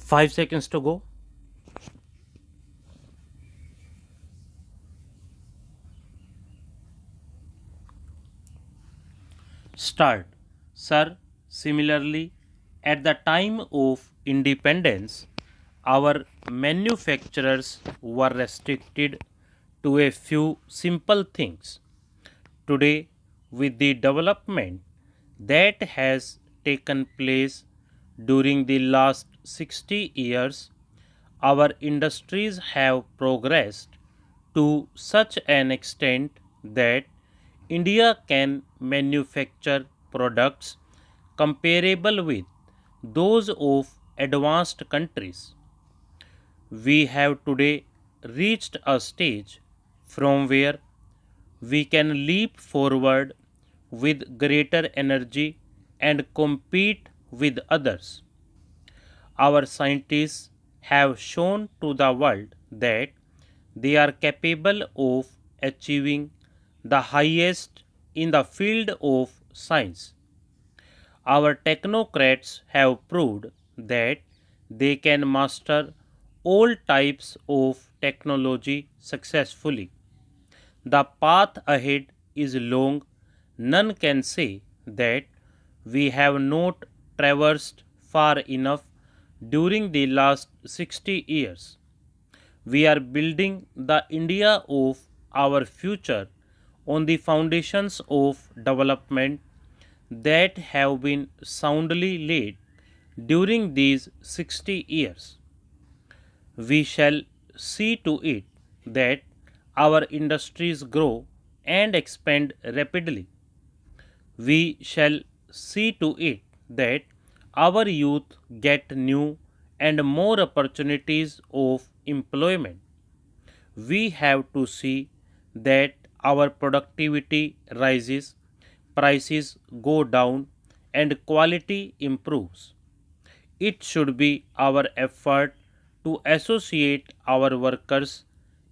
5 seconds to go. Start. Sir, similarly, at the time of independence, our manufacturers were restricted to a few simple things. Today, with the development that has taken place during the last 60 years, our industries have progressed to such an extent that India can manufacture products comparable with those of advanced countries. We have today reached a stage from where we can leap forward with greater energy and compete with others. Our scientists have shown to the world that they are capable of achieving the highest in the field of science. Our technocrats have proved that they can master all types of technology successfully. The path ahead is long. None can say that we have not traversed far enough during the last 60 years. We are building the India of our future on the foundations of development that have been soundly laid during these 60 years. We shall see to it that our industries grow and expand rapidly. We shall see to it that our youth get new and more opportunities of employment. We have to see that our productivity rises, prices go down, and quality improves. It should be our effort to associate our workers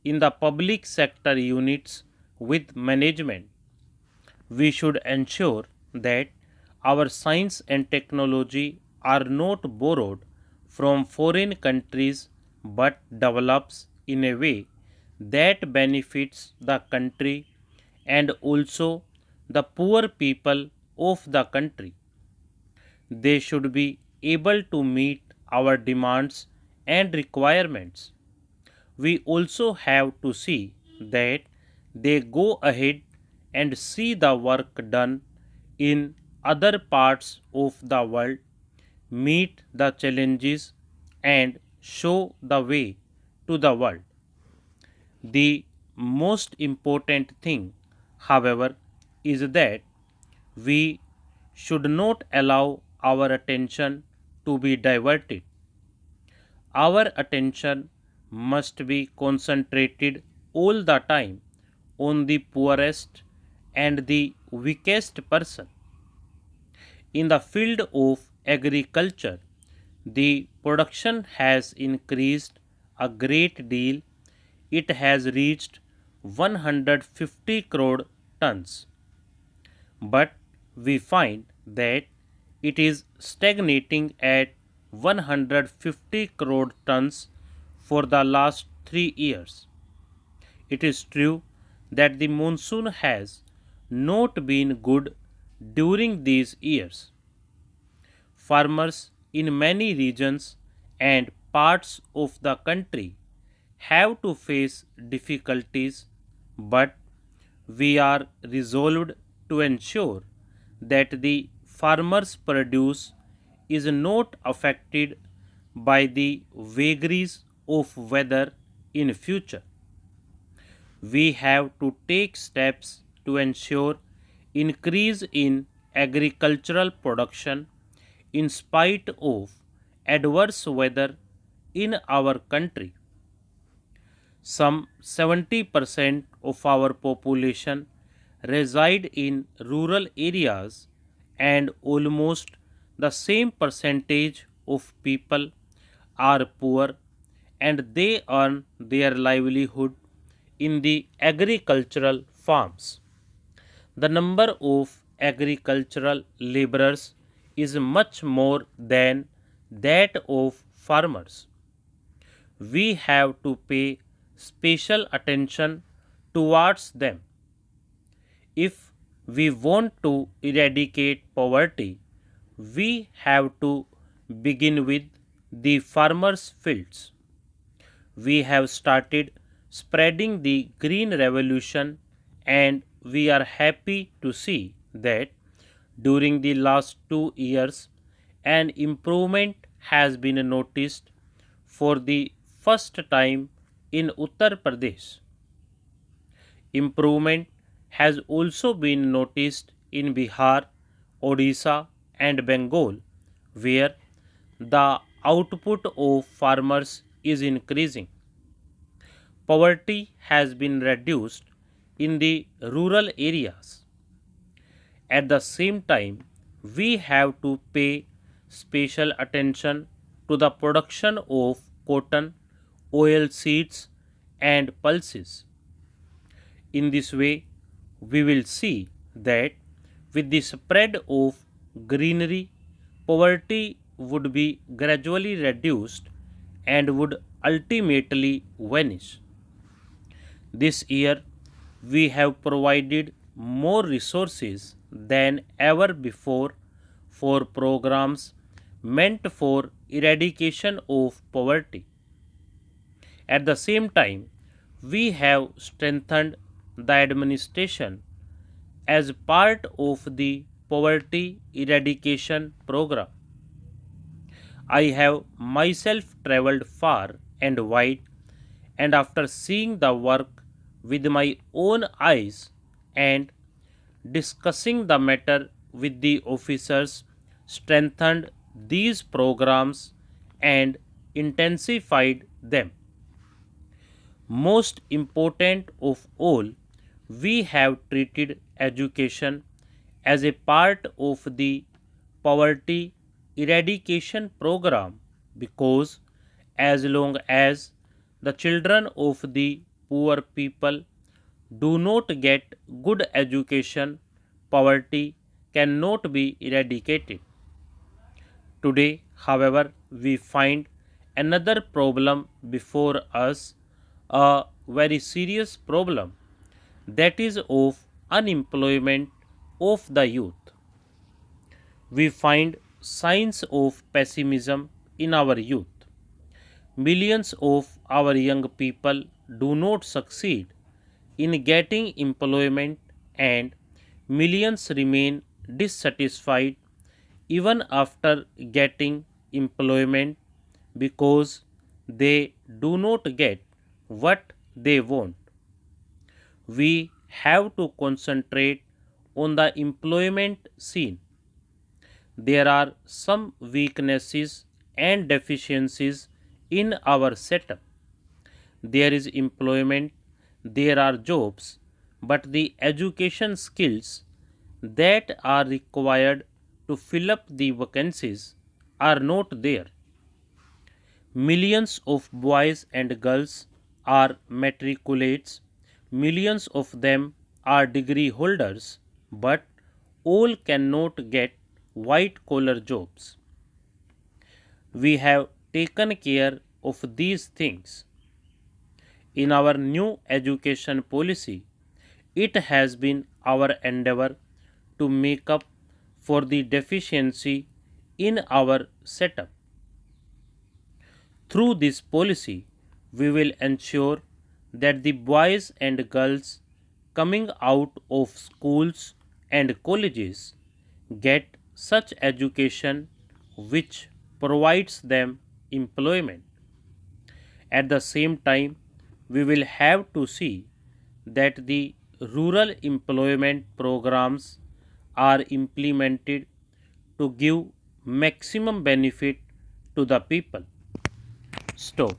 in the public sector units with management. We should ensure that our science and technology are not borrowed from foreign countries but develops in a way that benefits the country and also the poor people of the country. They should be able to meet our demands and requirements. We also have to see that they go ahead and see the work done in other parts of the world, meet the challenges, and show the way to the world. The most important thing, however, is that we should not allow our attention to be diverted. Our attention must be concentrated all the time on the poorest and the weakest person. In the field of agriculture, the production has increased a great deal. It has reached 150 crore tons. But we find that it is stagnating at 150 crore tons for the last 3 years. It is true that the monsoon has not been good during these years. Farmers in many regions and parts of the country have to face difficulties, but we are resolved to ensure that the farmers' produce is not affected by the vagaries of weather in future. We have to take steps to ensure increase in agricultural production in spite of adverse weather in our country. Some 70% of our population reside in rural areas and almost the same percentage of people are poor and they earn their livelihood in the agricultural farms. The number of agricultural laborers is much more than that of farmers. We have to pay special attention towards them. If we want to eradicate poverty, we have to begin with the farmers' fields. We have started spreading the green revolution, and we are happy to see that during the last 2 years an improvement has been noticed for the first time in Uttar Pradesh. Improvement has also been noticed in Bihar, Odisha, and Bengal, where the output of farmers is increasing. Poverty has been reduced in the rural areas. At the same time, we have to pay special attention to the production of cotton, oil seeds, and pulses. In this way, we will see that with the spread of greenery, poverty would be gradually reduced and would ultimately vanish. This year, we have provided more resources than ever before for programs meant for eradication of poverty. At the same time, we have strengthened the administration as part of the poverty eradication program. I have myself traveled far and wide, and after seeing the work with my own eyes and discussing the matter with the officers, strengthened these programs and intensified them. Most important of all, we have treated education as a part of the poverty eradication program because as long as the children of the poor people do not get good education, poverty cannot be eradicated. Today, however, we find another problem before us, a very serious problem, that is of unemployment of the youth. We find signs of pessimism in our youth. Millions of our young people do not succeed in getting employment, and millions remain dissatisfied even after getting employment because they do not get what they want. We have to concentrate on the employment scene. There are some weaknesses and deficiencies in our setup. There is employment, there are jobs, but the education skills that are required to fill up the vacancies are not there. Millions of boys and girls are matriculates, millions of them are degree holders, but all cannot get white collar jobs. We have taken care of these things. In our new education policy, it has been our endeavor to make up for the deficiency in our setup. Through this policy, we will ensure that the boys and girls coming out of schools and colleges get such education which provides them employment. At the same time, we will have to see that the rural employment programs are implemented to give maximum benefit to the people. Stop.